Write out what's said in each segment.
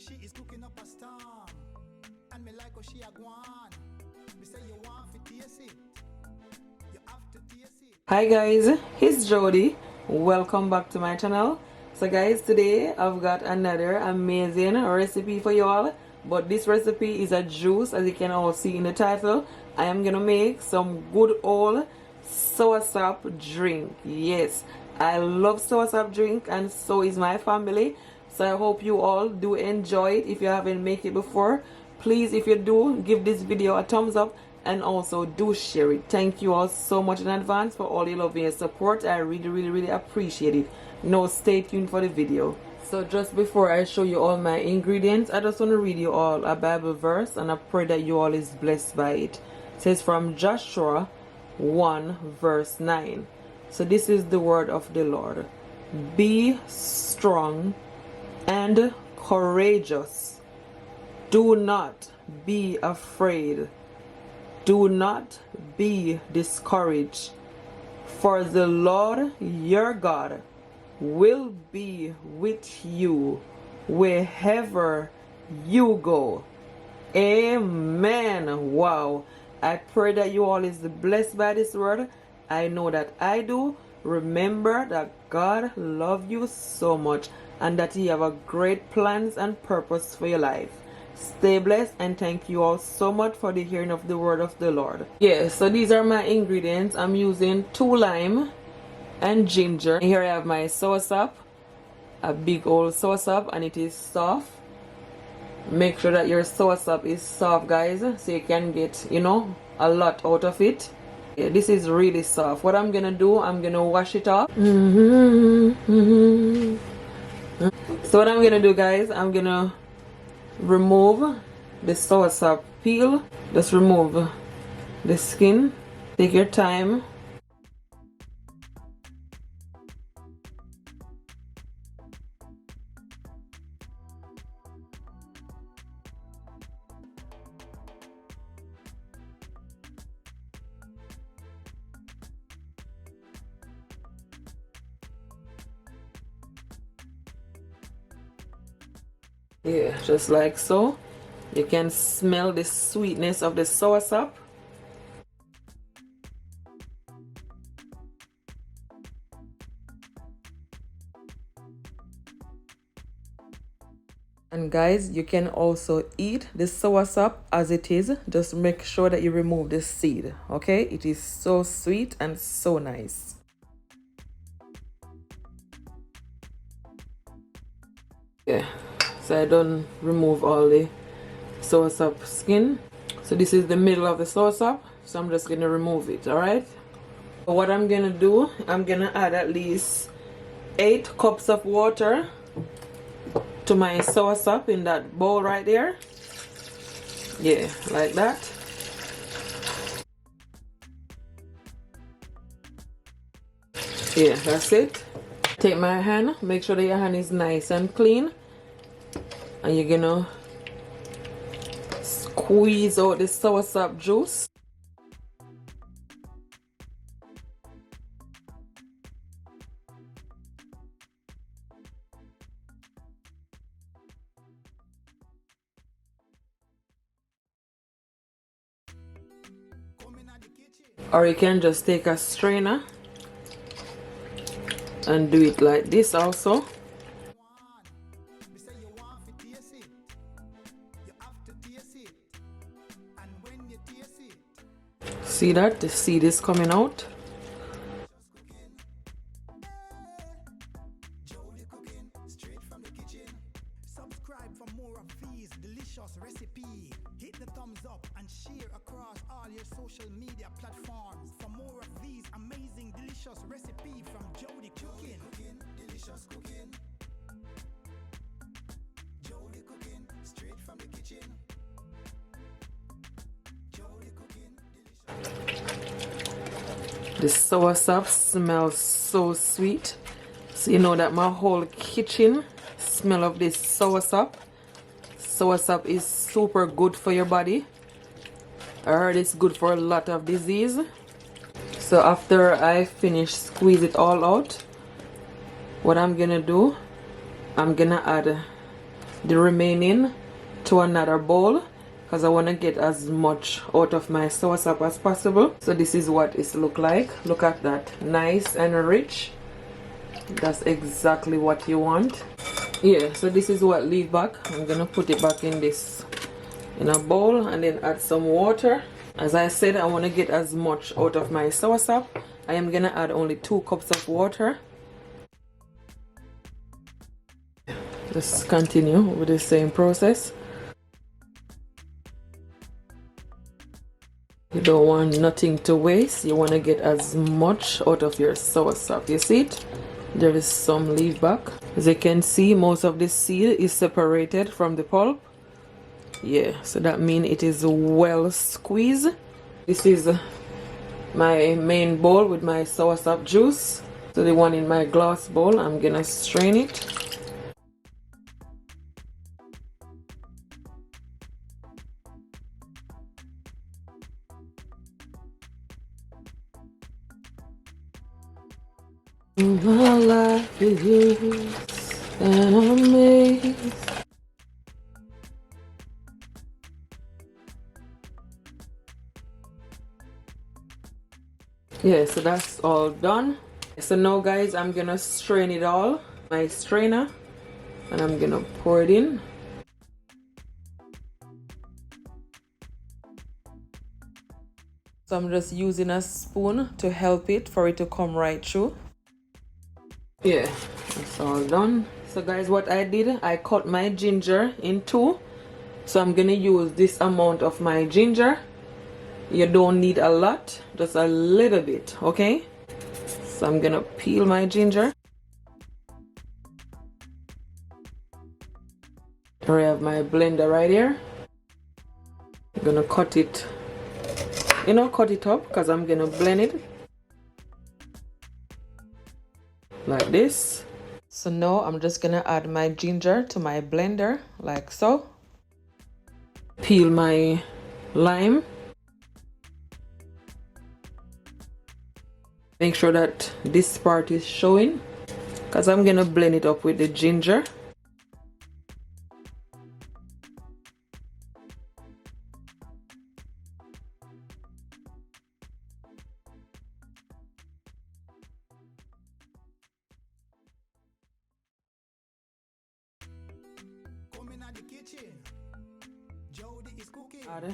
She is cooking up a storm, and me like how she a gwan. Me say you want to taste it, you have to taste it. Hi guys, it's Jody. Welcome back to my channel. So guys, today I've got another amazing recipe for you all. But this recipe is a juice, as you can all see in the title. I am gonna make some good old soursop drink. Yes, I love soursop drink, and so is my family. So I hope you all do enjoy it. If you haven't made it before, please, if you do, give this video a thumbs up and also do share it. Thank you all so much in advance for all your love and your support. I really appreciate it. Now stay tuned for the video. So just before I show you all my ingredients, I just want to read you all a Bible verse, and I pray that you all is blessed by it. It says from Joshua 1 verse 9. So this is the word of the Lord. Be strong and courageous. Do not be afraid. Do not be discouraged. For the Lord your God will be with you wherever you go. Amen. Wow. I pray that you all is blessed by this word. I know that I do. Remember that God loves you so much, and that He have a great plans and purpose for your life. Stay blessed, and thank you all so much for the hearing of the word of the Lord. Yeah, so these are my ingredients. I'm using 2 lime and ginger. Here I have my soursop, a big old soursop, and it is soft. Make sure that your soursop is soft, guys, so you can get, you know, a lot out of it. Yeah, this is really soft. What I'm gonna do, I'm gonna wash it off. So what I'm gonna do, guys, I'm gonna remove the soursop peel. Just remove the skin. Take your time. Yeah, just like so. You can smell the sweetness of the soursop. And guys, you can also eat the soursop as it is. Just make sure that you remove the seed, okay? It is so sweet and so nice. Yeah, so I don't remove all the soursop skin. So this is the middle of the soursop, so I'm just gonna remove it. All right, so what I'm gonna do, I'm gonna add at least 8 cups of water to my soursop in that bowl right there. Yeah, like that. Yeah, that's it. Take my hand, make sure that your hand is nice and clean, and you're gonna squeeze out the soursop juice. Or you can just take a strainer and do it like this also. See that? The seed is coming out. Subscribe for more of these delicious recipes. Hit the thumbs up and share across all your social media platforms for more of these amazing delicious recipes from Jody Cooking. Delicious cooking. Jody Cooking, straight from the kitchen. Jody Cooking, delicious. The soursop smells so sweet. So you know that my whole kitchen smell of this soursop. Soursop is super good for your body. I heard it's good for a lot of disease. So after I finish squeeze it all out, what I'm gonna do, I'm gonna add the remaining to another bowl because I want to get as much out of my soursop as possible. So this is what it look like. Look at that, nice and rich. That's exactly what you want. Yeah, so this is what leave back. I'm gonna put it back in this in a bowl and then add some water. As I said, I want to get as much out of my soursop. I am gonna add only 2 cups of water. Just continue with the same process. You don't want nothing to waste. You want to get as much out of your soursop. You see it? There is some leave back. As you can see, most of the seed is separated from the pulp. Yeah, so that means it is well squeezed. This is my main bowl with my soursop juice. So the one in my glass bowl, I'm gonna strain it. My life is an amaze. Yeah, so that's all done. So now guys, I'm gonna strain it all, my strainer, and I'm gonna pour it in. So I'm just using a spoon to help it for it to come right through. Yeah, it's all done. So guys, what I did, I cut my ginger in 2. So I'm gonna use this amount of my ginger. You don't need a lot, just a little bit, okay? So I'm gonna peel my ginger. I have my blender right here. I'm gonna cut it, cut it up because I'm gonna blend it like this. So now I'm just gonna add my ginger to my blender like so. Peel my lime. Make sure that this part is showing because I'm gonna blend it up with the ginger.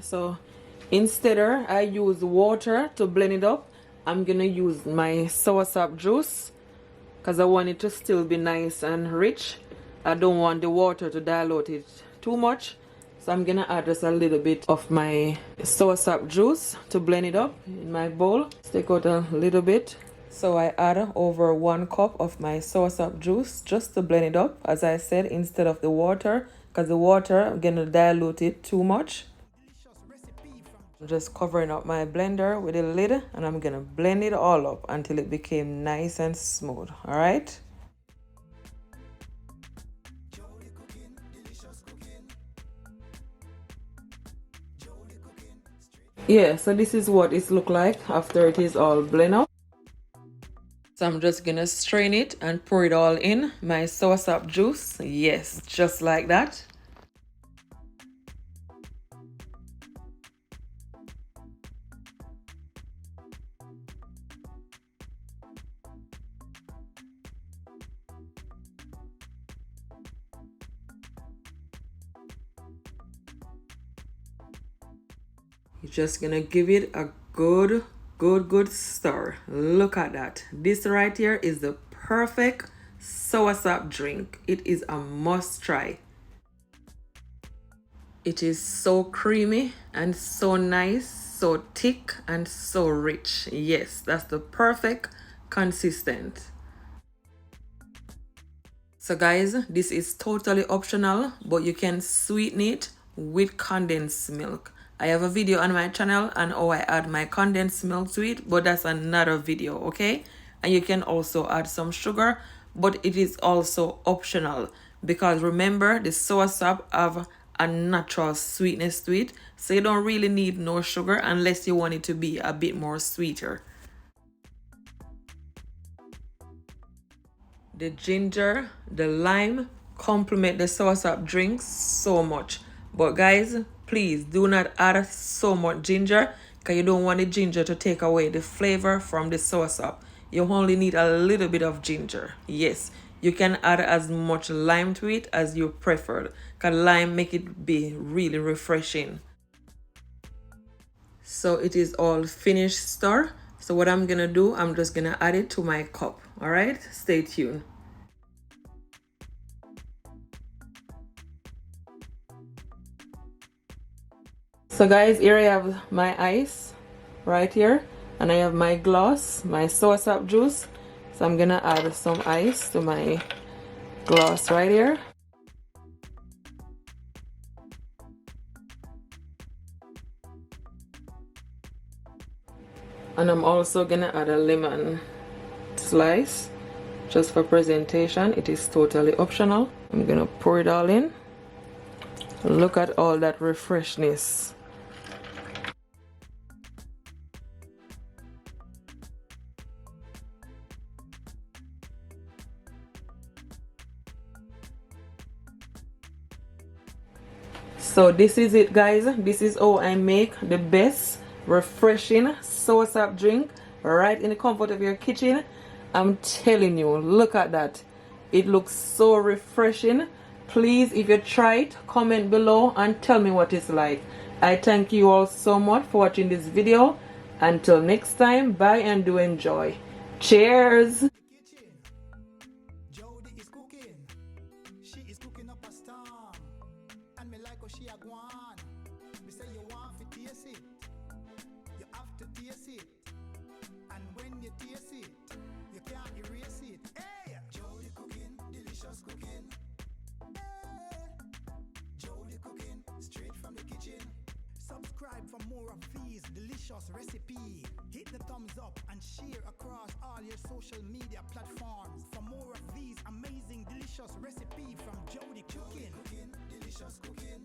So instead I use water to blend it up. I'm gonna use my soursop juice because I want it to still be nice and rich. I don't want the water to dilute it too much, so I'm gonna add just a little bit of my soursop juice to blend it up in my bowl. Let's take out a little bit. So I add over 1 cup of my soursop juice just to blend it up, as I said, instead of the water, because the water I'm gonna dilute it too much. I'm just covering up my blender with a lid and I'm gonna blend it all up until it became nice and smooth. All right. Yeah, so this is what it looks like after it is all blended up. So I'm just gonna strain it and pour it all in my soursop juice. Yes, just like that. You're just gonna give it a good stir. Look at that. This right here is the perfect soursop drink. It is a must try. It is so creamy and so nice, so thick and so rich. Yes, that's the perfect consistent. So guys, this is totally optional, but you can sweeten it with condensed milk. I have a video on my channel on how I add my condensed milk to it, but that's another video, okay? And you can also add some sugar, but it is also optional because remember, the soursop have a natural sweetness to it, so you don't really need no sugar unless you want it to be a bit more sweeter. The ginger, the lime, complement the soursop drink so much. But guys, please do not add so much ginger because you don't want the ginger to take away the flavor from the soursop. You only need a little bit of ginger. Yes, you can add as much lime to it as you prefer because lime make it be really refreshing. So it is all finished stir. So what I'm gonna do, I'm just gonna add it to my cup. All right, stay tuned. So guys, here I have my ice right here, and I have my glass, my soursop juice. So I'm gonna add some ice to my glass right here. And I'm also gonna add a lemon slice just for presentation. It is totally optional. I'm gonna pour it all in. Look at all that refreshness. So this is it, guys. This is how I make the best refreshing soursop drink right in the comfort of your kitchen. I'm telling you, look at that. It looks so refreshing. Please, if you try it, comment below and tell me what it's like. I thank you all so much for watching this video. Until next time, bye and do enjoy. Cheers! She a gwan. Me say you want to taste it. You have to taste it. And when you taste it, you can't erase it. Hey! Jody cooking, delicious cooking. Hey! Jody cooking, straight from the kitchen. Subscribe for more of these delicious recipes. Hit the thumbs up and share across all your social media platforms for more of these amazing delicious recipes from Jody Cooking. Delicious cooking.